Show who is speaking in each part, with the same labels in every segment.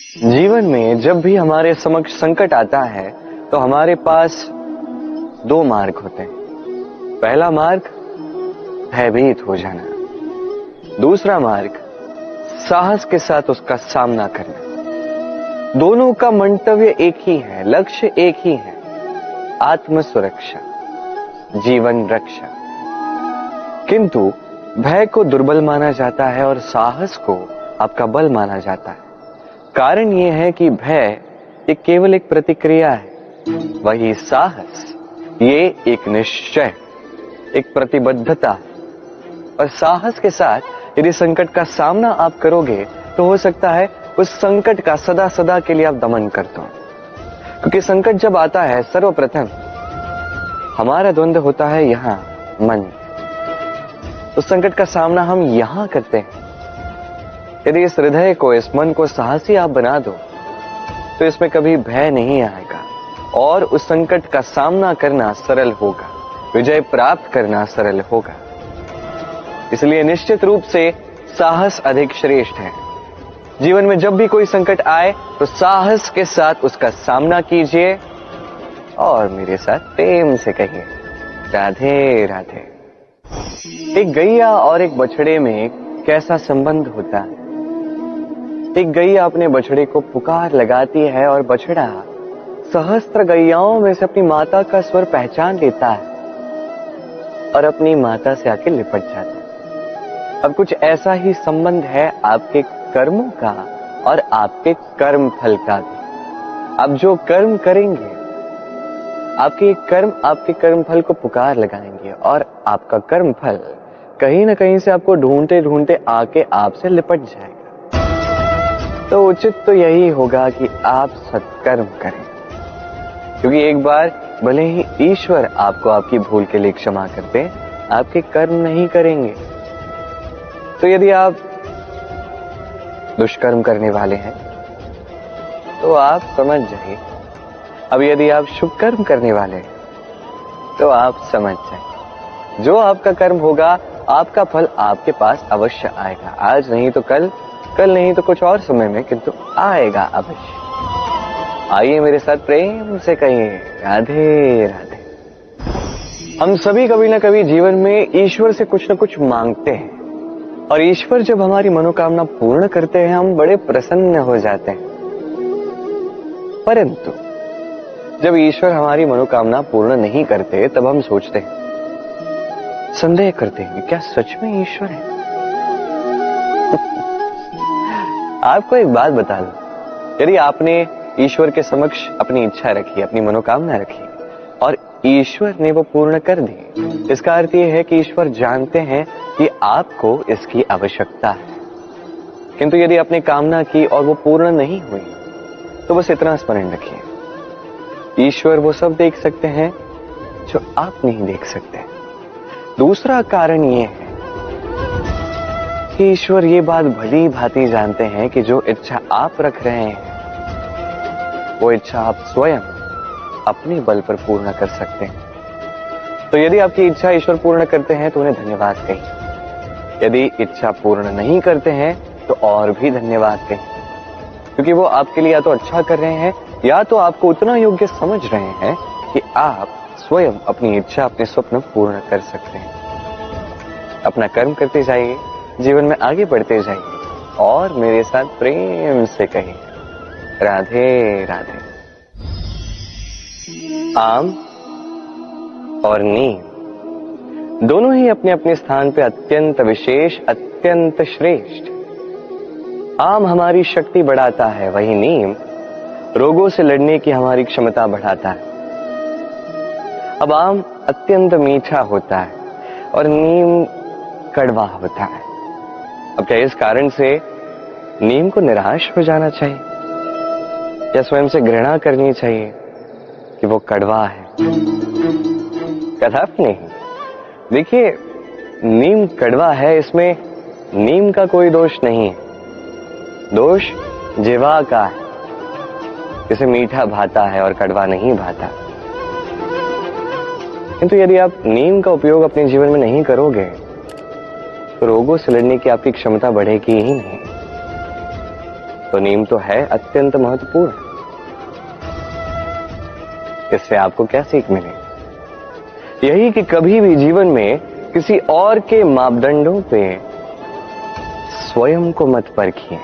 Speaker 1: जीवन में जब भी हमारे समक्ष संकट आता है तो हमारे पास दो मार्ग होते हैं। पहला मार्ग भयभीत हो जाना, दूसरा मार्ग साहस के साथ उसका सामना करना। दोनों का मंतव्य एक ही है, लक्ष्य एक ही है, आत्म सुरक्षा, जीवन रक्षा। किंतु भय को दुर्बल माना जाता है और साहस को आपका बल माना जाता है। कारण यह है कि भय ये केवल एक प्रतिक्रिया है, वही साहस ये एक निश्चय, एक प्रतिबद्धता है। और साहस के साथ यदि संकट का सामना आप करोगे तो हो सकता है उस संकट का सदा सदा के लिए आप दमन कर दो। क्योंकि संकट जब आता है सर्वप्रथम हमारा द्वंद्व होता है यहां मन। उस संकट का सामना हम यहां करते हैं। यदि इस हृदय को, इस मन को साहसी आप बना दो तो इसमें कभी भय नहीं आएगा और उस संकट का सामना करना सरल होगा, विजय प्राप्त करना सरल होगा। इसलिए निश्चित रूप से साहस अधिक श्रेष्ठ है। जीवन में जब भी कोई संकट आए तो साहस के साथ उसका सामना कीजिए और मेरे साथ प्रेम से कहिए राधे राधे। एक गैया और एक बछड़े में कैसा संबंध होता है। एक गैया अपने बछड़े को पुकार लगाती है और बछड़ा सहस्त्र गैयाओं में से अपनी माता का स्वर पहचान लेता है और अपनी माता से आके लिपट जाता है। अब कुछ ऐसा ही संबंध है आपके कर्मों का और आपके कर्म फल का भी। आप जो कर्म करेंगे, आपके कर्म फल को पुकार लगाएंगे और आपका कर्म फल कहीं ना कहीं से आपको ढूंढते ढूंढते आके आपसे लिपट जाएगा। तो उचित तो यही होगा कि आप सत्कर्म करें, क्योंकि एक बार भले ही ईश्वर आपको आपकी भूल के लिए क्षमा करते, आपके कर्म नहीं करेंगे। तो यदि आप दुष्कर्म करने वाले हैं तो आप समझ जाइए। अब यदि आप शुभ कर्म करने वाले हैं तो आप समझ जाइए, जो आपका कर्म होगा आपका फल आपके पास अवश्य आएगा। आज नहीं तो कल, कल नहीं तो कुछ और समय में, किंतु आएगा अवश्य। आइए मेरे साथ प्रेम से कहिए राधे राधे। हम सभी कभी ना कभी जीवन में ईश्वर से कुछ न कुछ मांगते हैं और ईश्वर जब हमारी मनोकामना पूर्ण करते हैं हम बड़े प्रसन्न हो जाते हैं। परंतु जब ईश्वर हमारी मनोकामना पूर्ण नहीं करते तब हम सोचते हैं, संदेह करते हैं, क्या सच में ईश्वर है? आपको एक बात बता दूं, यदि आपने ईश्वर के समक्ष अपनी इच्छा रखी, अपनी मनोकामना रखी और ईश्वर ने वो पूर्ण कर दी, इसका अर्थ ये है कि ईश्वर जानते हैं कि आपको इसकी आवश्यकता है। किंतु यदि आपने कामना की और वो पूर्ण नहीं हुई तो बस इतना स्मरण रखिए, ईश्वर वो सब देख सकते हैं जो आप नहीं देख सकते। दूसरा कारण ये है कि ईश्वर ये बात भली भांति जानते हैं कि जो इच्छा आप रख रहे हैं वो इच्छा आप स्वयं अपने बल पर पूर्ण कर सकते हैं। तो यदि आपकी इच्छा ईश्वर पूर्ण करते हैं तो उन्हें धन्यवाद कहिए। यदि इच्छा पूर्ण नहीं करते हैं तो और भी धन्यवाद कहिए, क्योंकि वो आपके लिए या तो अच्छा कर रहे हैं या तो आपको उतना योग्य समझ रहे हैं कि आप स्वयं अपनी इच्छा, अपने स्वप्न पूर्ण कर सकते हैं। अपना कर्म करते जाइए, जीवन में आगे बढ़ते जाइए और मेरे साथ प्रेम से कहिए राधे राधे। आम और नीम दोनों ही अपने अपने स्थान पे अत्यंत विशेष, अत्यंत श्रेष्ठ। आम हमारी शक्ति बढ़ाता है, वही नीम रोगों से लड़ने की हमारी क्षमता बढ़ाता है। अब आम अत्यंत मीठा होता है और नीम कड़वा होता है। अब क्या इस कारण से नीम को निराश हो जाना चाहिए या स्वयं से घृणा करनी चाहिए कि वो कड़वा है? कदापि नहीं। देखिए, नीम कड़वा है, इसमें नीम का कोई दोष नहीं है, दोष जिह्वा का है, जिसे मीठा भाता है और कड़वा नहीं भाता। किंतु यदि आप नीम का उपयोग अपने जीवन में नहीं करोगे तो रोगों से लड़ने की आपकी क्षमता बढ़ेगी ही नहीं। तो नींव तो है अत्यंत महत्वपूर्ण। इससे आपको क्या सीख मिलेगी? यही कि कभी भी जीवन में किसी और के मापदंडों पे स्वयं को मत परखिए।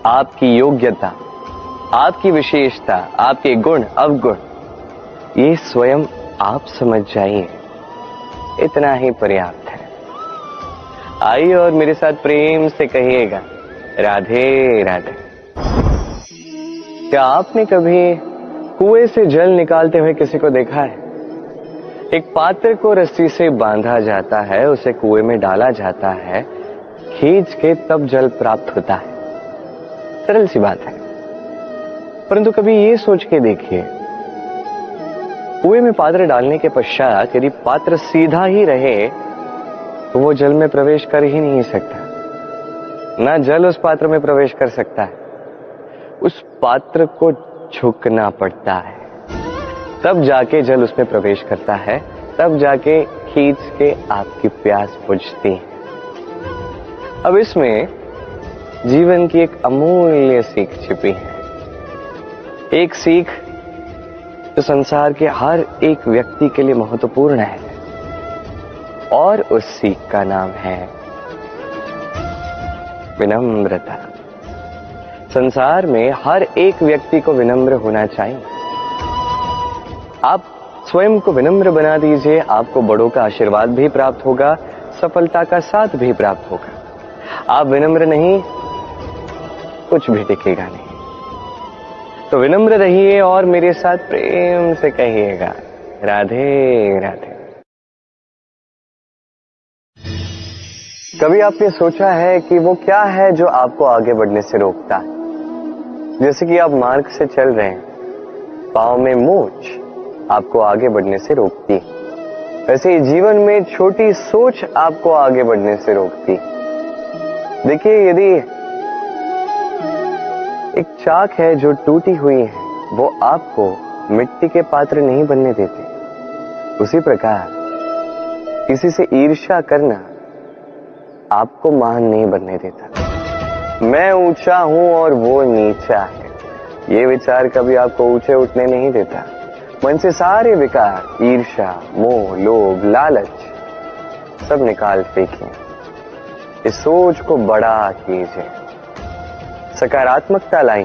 Speaker 1: आपकी योग्यता, आपकी विशेषता, आपके गुण अवगुण, ये स्वयं आप समझ जाइए, इतना ही पर्याप्त है। आइए और मेरे साथ प्रेम से कहिएगा, राधे राधे। क्या आपने कभी कुएं से जल निकालते हुए किसी को देखा है? एक पात्र को रस्सी से बांधा जाता है, उसे कुएं में डाला जाता है, खींच के तब जल प्राप्त होता है। सरल सी बात है, परंतु कभी ये सोच के देखिए, कुएं में पात्र डालने के पश्चात यदि पात्र सीधा ही रहे तो वो जल में प्रवेश कर ही नहीं सकता। ना जल उस पात्र में प्रवेश कर सकता है, उस पात्र को झुकना पड़ता है, तब जाके जल उसमें प्रवेश करता है, तब जाके खींच के आपकी प्यास बुझती है। अब इसमें जीवन की एक अमूल्य सीख छिपी है, एक सीख जो संसार के हर एक व्यक्ति के लिए महत्वपूर्ण है, और उस सीख का नाम है विनम्रता। संसार में हर एक व्यक्ति को विनम्र होना चाहिए। आप स्वयं को विनम्र बना दीजिए, आपको बड़ों का आशीर्वाद भी प्राप्त होगा, सफलता का साथ भी प्राप्त होगा। आप विनम्र नहीं, कुछ भी टिकेगा नहीं। तो विनम्र रहिए और मेरे साथ प्रेम से कहिएगा, राधे राधे। कभी आपने सोचा है कि वो क्या है जो आपको आगे बढ़ने से रोकता है? जैसे कि आप मार्ग से चल रहे हैं, पांव में मोच आपको आगे बढ़ने से रोकती है। वैसे ही जीवन में छोटी सोच आपको आगे बढ़ने से रोकती है। देखिए, यदि एक चाक है जो टूटी हुई है, वो आपको मिट्टी के पात्र नहीं बनने देते। उसी प्रकार किसी से ईर्ष्या करना आपको महान नहीं बनने देता। मैं ऊंचा हूं और वो नीचा है, ये विचार कभी आपको ऊंचे उठने नहीं देता। मन से सारे विकार, ईर्ष्या, मोह, लोभ, लालच सब निकाल फेंकिए। इस सोच को बड़ा कीजिए, सकारात्मकता लाई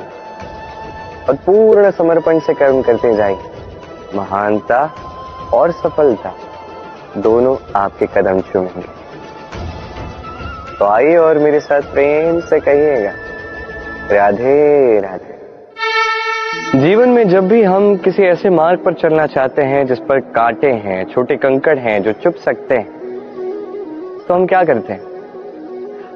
Speaker 1: और पूर्ण समर्पण से कर्म करते जाइए। महानता और सफलता दोनों आपके कदम चूमेंगे। तो आइए और मेरे साथ प्रेम से कहिएगा, राधे राधे। जीवन में जब भी हम किसी ऐसे मार्ग पर चलना चाहते हैं जिस पर कांटे हैं, छोटे कंकड़ हैं जो चुभ सकते हैं, तो हम क्या करते हैं?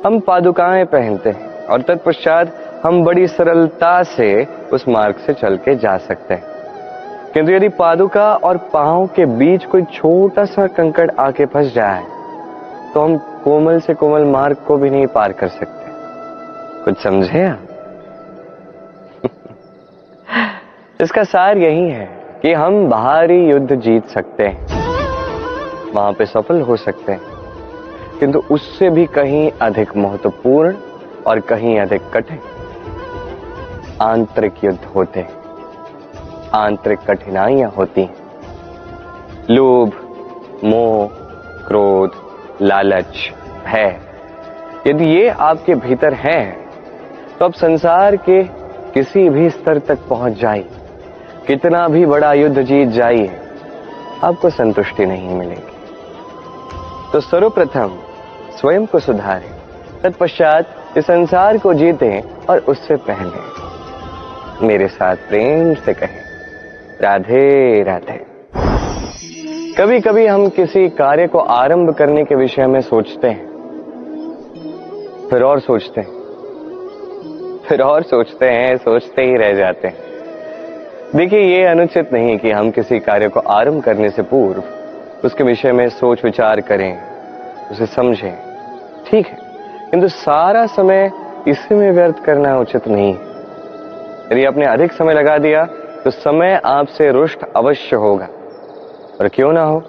Speaker 1: हम पादुकाएं पहनते हैं और तत्पश्चात हम बड़ी सरलता से उस मार्ग से चल के जा सकते हैं। किंतु यदि पादुका और पांव के बीच कोई छोटा सा कंकड़ आके फंस जाए तो हम कोमल से कोमल मार्ग को भी नहीं पार कर सकते। कुछ समझे आप? इसका सार यही है कि हम बाहरी युद्ध जीत सकते हैं, वहां पे सफल हो सकते हैं, किंतु उससे भी कहीं अधिक महत्वपूर्ण और कहीं अधिक कठिन आंतरिक युद्ध होते हैं, आंतरिक कठिनाइयां होती हैं। लोभ, मोह, क्रोध, लालच, भय, यदि ये आपके भीतर हैं तो अब संसार के किसी भी स्तर तक पहुंच जाइए, कितना भी बड़ा युद्ध जीत जाइए, आपको संतुष्टि नहीं मिलेगी। तो सर्वप्रथम स्वयं को सुधारें, तत्पश्चात इस संसार को जीतें और उससे पहले मेरे साथ प्रेम से कहें, राधे राधे। कभी कभी हम किसी कार्य को आरंभ करने के विषय में सोचते हैं, फिर और सोचते हैं, फिर और सोचते हैं, सोचते ही रह जाते हैं। देखिए, ये अनुचित नहीं कि हम किसी कार्य को आरंभ करने से पूर्व उसके विषय में सोच विचार करें, उसे समझें, ठीक है, किंतु सारा समय इसी में व्यर्थ करना उचित नहीं। यदि आपने अधिक समय लगा दिया तो समय आपसे रुष्ट अवश्य होगा, और क्यों ना हो,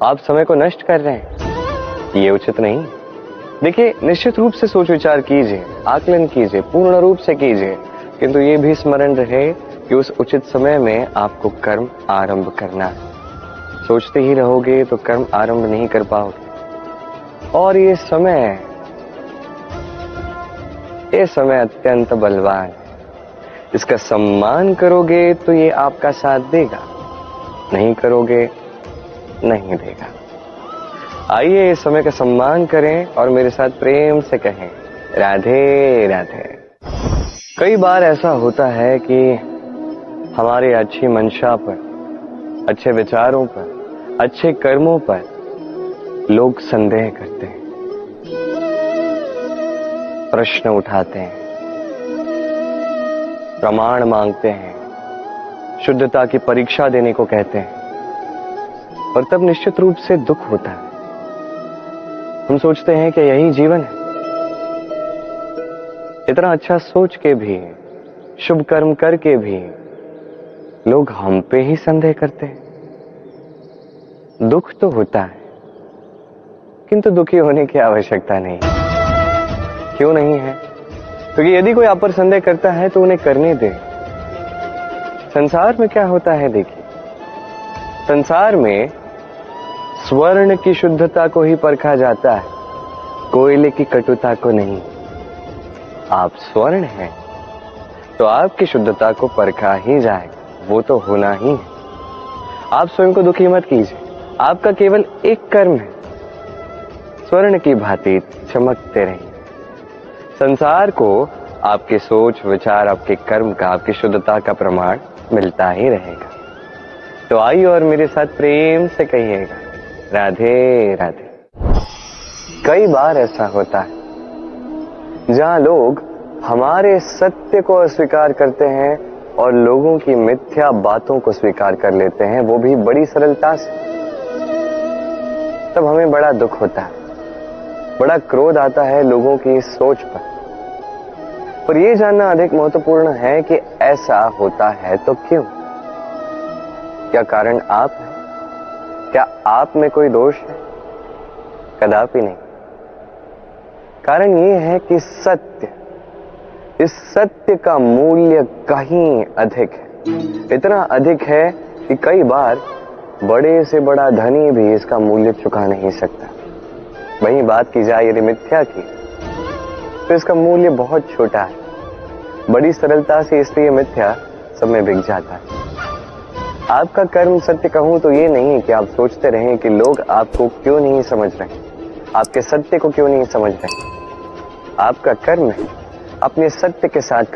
Speaker 1: आप समय को नष्ट कर रहे हैं, ये उचित नहीं। देखिए, निश्चित रूप से सोच विचार कीजिए, आकलन कीजिए, पूर्ण रूप से कीजिए, किंतु ये भी स्मरण रहे कि उस उचित समय में आपको कर्म आरंभ करना है। सोचते ही रहोगे तो कर्म आरंभ नहीं कर पाओगे। और ये समय अत्यंत बलवान है। इसका सम्मान करोगे तो ये आपका साथ देगा, नहीं करोगे नहीं देगा। आइए इस समय का सम्मान करें और मेरे साथ प्रेम से कहें राधे राधे। कई बार ऐसा होता है कि हमारे अच्छी मंशा पर, अच्छे विचारों पर, अच्छे कर्मों पर लोग संदेह करते हैं, प्रश्न उठाते हैं, प्रमाण मांगते हैं, शुद्धता की परीक्षा देने को कहते हैं, और तब निश्चित रूप से दुख होता है। हम सोचते हैं कि यही जीवन है। इतना अच्छा सोच के भी, शुभ कर्म करके भी लोग हम पे ही संदेह करते हैं। दुख तो होता है, किंतु दुखी होने की आवश्यकता नहीं। क्यों नहीं है? क्योंकि यदि कोई आप पर संदेह करता है तो उन्हें करने दे। संसार में क्या होता है देखिए, संसार में स्वर्ण की शुद्धता को ही परखा जाता है, कोयले की कटुता को नहीं। आप स्वर्ण हैं तो आपकी शुद्धता को परखा ही जाएगा, वो तो होना ही है। आप स्वयं को दुखी मत कीजिए, आपका केवल एक कर्म है, स्वर्ण की भांति चमकते रहिए। संसार को आपके सोच विचार, आपके कर्म का, आपकी शुद्धता का प्रमाण मिलता ही रहेगा। तो आइए और मेरे साथ प्रेम से कहिएगा राधे राधे। कई बार ऐसा होता है जहां लोग हमारे सत्य को अस्वीकार करते हैं और लोगों की मिथ्या बातों को स्वीकार कर लेते हैं, वो भी बड़ी सरलता से। तब हमें बड़ा दुख होता है, बड़ा क्रोध आता है लोगों की इस सोच पर यह जानना अधिक महत्वपूर्ण है कि ऐसा होता है तो क्यों? क्या कारण आप हैं? क्या आप में कोई दोष है? कदापि नहीं। कारण यह है कि सत्य, इस सत्य का मूल्य कहीं अधिक है। इतना अधिक है कि कई बार बड़े से बड़ा धनी भी इसका मूल्य चुका नहीं सकता। वहीं बात की जाए यदि मिथ्या की, तो इसका मूल्य बहुत छोटा है, बड़ी सरलता से, इसलिए मिथ्या सब में बिक जाता है। आपका कर्म सत्य कहूं तो ये नहीं कि आप सोचते रहें कि लोग आपको क्यों नहीं समझ रहे, आपके सत्य को क्यों नहीं समझ रहे। आपका कर्म है अपने सत्य के साथ